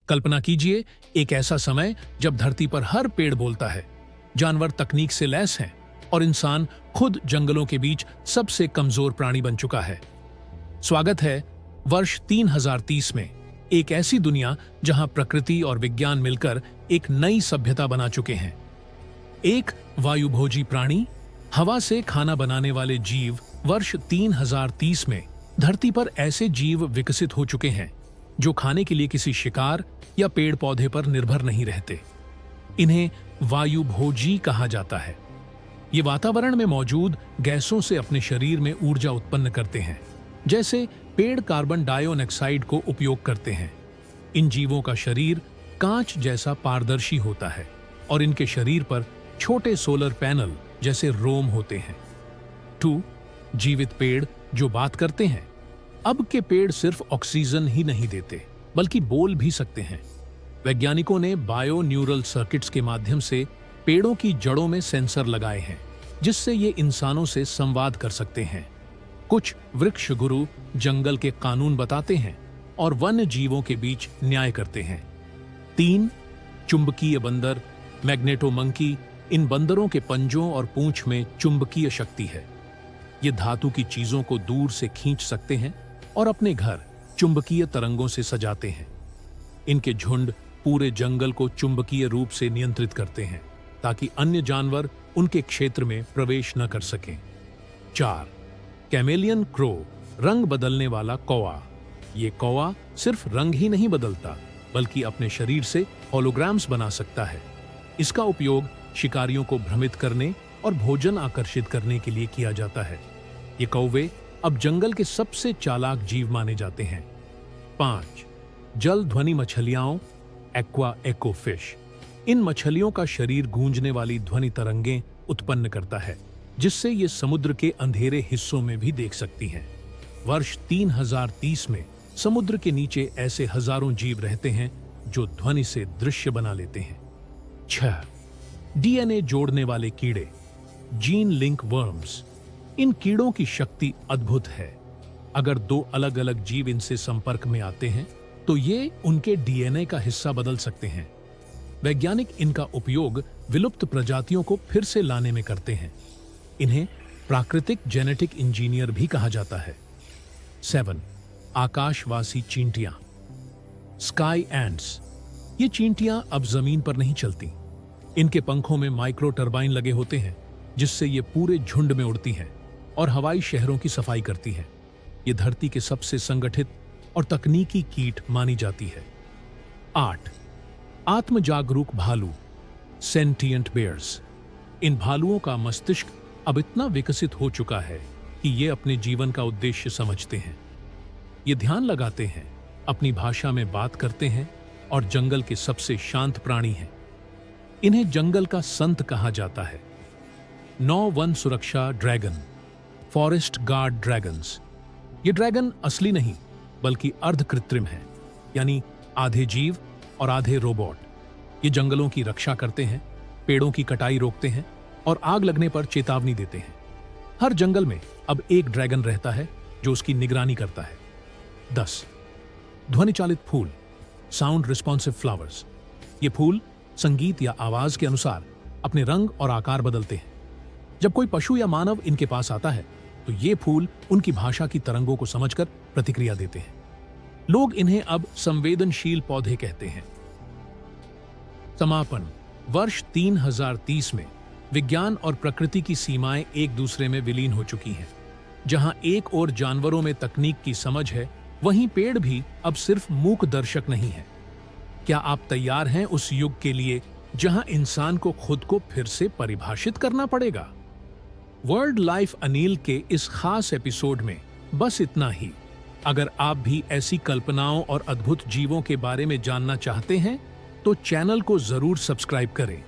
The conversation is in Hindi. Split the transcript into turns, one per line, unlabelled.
कल्पना कीजिए एक ऐसा समय जब धरती पर हर पेड़ बोलता है, जानवर तकनीक से लैस हैं और इंसान खुद जंगलों के बीच सबसे कमजोर प्राणी बन चुका है। स्वागत है वर्ष 3030 में, एक ऐसी दुनिया जहां प्रकृति और विज्ञान मिलकर एक नई सभ्यता बना चुके हैं। एक वायुभोजी प्राणी, हवा से खाना बनाने वाले जीव। वर्ष 3030 में धरती पर ऐसे जीव विकसित हो चुके हैं जो खाने के लिए किसी शिकार या पेड़ पौधे पर निर्भर नहीं रहते। इन्हें वायुभोजी कहा जाता है। ये वातावरण में मौजूद गैसों से अपने शरीर में ऊर्जा उत्पन्न करते हैं, जैसे पेड़ कार्बन डाइऑक्साइड को उपयोग करते हैं। इन जीवों का शरीर कांच जैसा पारदर्शी होता है और इनके शरीर पर छोटे सोलर पैनल जैसे रोम होते हैं। 2. जीवित पेड़ जो बात करते हैं। अब के पेड़ सिर्फ ऑक्सीजन ही नहीं देते, बल्कि बोल भी सकते हैं। वैज्ञानिकों ने बायो न्यूरल सर्किट्स के माध्यम से पेड़ों की जड़ों में सेंसर लगाए हैं, जिससे ये इंसानों से संवाद कर सकते हैं। कुछ वृक्ष गुरु जंगल के कानून बताते हैं और वन्य जीवों के बीच न्याय करते हैं। 3. चुंबकीय बंदर, मैग्नेटो मंकी। इन बंदरों के पंजों और पूंछ में चुंबकीय शक्ति है। ये धातु की चीजों को दूर से खींच सकते हैं और अपने घर चुंबकीय तरंगों से सजाते हैं। इनके झुंड पूरे जंगल को चुंबकीय रूप से नियंत्रित करते हैं ताकि अन्य जानवर उनके क्षेत्र में प्रवेश न कर सकें। 4. कैमेलियन क्रो, रंग बदलने वाला कौवा। ये कौवा सिर्फ रंग ही नहीं बदलता, बल्कि अपने शरीर से होलोग्राम्स बना सकता है। इसका उपयोग शिकारियों को भ्रमित करने और भोजन आकर्षित करने के लिए किया जाता है। ये कौवे अब जंगल के सबसे चालाक जीव माने जाते हैं। 5. जल ध्वनि मछलियां, एक्वा एको फिश। इन मछलियों का शरीर गूंजने वाली ध्वनि तरंगें उत्पन्न करता है, जिससे ये समुद्र के अंधेरे हिस्सों में भी देख सकती हैं। वर्ष 3030 में समुद्र के नीचे ऐसे हजारों जीव रहते हैं जो ध्वनि से दृश्य बना लेते हैं। 6. डीएनए जोड़ने वाले कीड़े, जीन लिंक वर्म्स। इन कीड़ों की शक्ति अद्भुत है। अगर दो अलग अलग जीव इनसे संपर्क में आते हैं तो ये उनके डीएनए का हिस्सा बदल सकते हैं। वैज्ञानिक इनका उपयोग विलुप्त प्रजातियों को फिर से लाने में करते हैं। इन्हें प्राकृतिक जेनेटिक इंजीनियर भी कहा जाता है। 7. आकाशवासी चींटियां, स्काई एंट्स। ये चींटियां अब जमीन पर नहीं चलती। इनके पंखों में माइक्रो टरबाइन लगे होते हैं, जिससे ये पूरे झुंड में उड़ती हैं और हवाई शहरों की सफाई करती हैं। ये धरती के सबसे संगठित और तकनीकी कीट मानी जाती है। 8. आत्मजागरूक भालू, सेंटिएंट बेयर्स। इन भालुओं का मस्तिष्क अब इतना विकसित हो चुका है कि ये अपने जीवन का उद्देश्य समझते हैं। ये ध्यान लगाते हैं, अपनी भाषा में बात करते हैं और जंगल के सबसे शांत प्राणी हैं। इन्हें जंगल का संत कहा जाता है। 9. वन सुरक्षा ड्रैगन, फॉरेस्ट गार्ड ड्रैगन्स। ये ड्रैगन असली नहीं बल्कि अर्ध कृत्रिम है, यानी आधे जीव और आधे रोबोट। ये जंगलों की रक्षा करते हैं, पेड़ों की कटाई रोकते हैं और आग लगने पर चेतावनी देते हैं। हर जंगल में अब एक ड्रैगन रहता है जो उसकी निगरानी करता है। 10. ध्वनि चालित फूल, साउंड रिस्पॉन्सिव फ्लावर्स। ये फूल संगीत या आवाज के अनुसार अपने रंग और आकार बदलते हैं। जब कोई पशु या मानव इनके पास आता है तो ये फूल उनकी भाषा की तरंगों को समझकर प्रतिक्रिया देते हैं। लोग इन्हें अब संवेदनशील पौधे कहते हैं। समापन। वर्ष 3030 में विज्ञान और प्रकृति की सीमाएं एक दूसरे में विलीन हो चुकी हैं। जहां एक ओर जानवरों में तकनीक की समझ है, वहीं पेड़ भी अब सिर्फ मूक दर्शक नहीं है। क्या आप तैयार हैं उस युग के लिए जहां इंसान को खुद को फिर से परिभाषित करना पड़ेगा? वर्ल्ड लाइफ अनिल के इस खास एपिसोड में बस इतना ही। अगर आप भी ऐसी कल्पनाओं और अद्भुत जीवों के बारे में जानना चाहते हैं तो चैनल को जरूर सब्सक्राइब करें।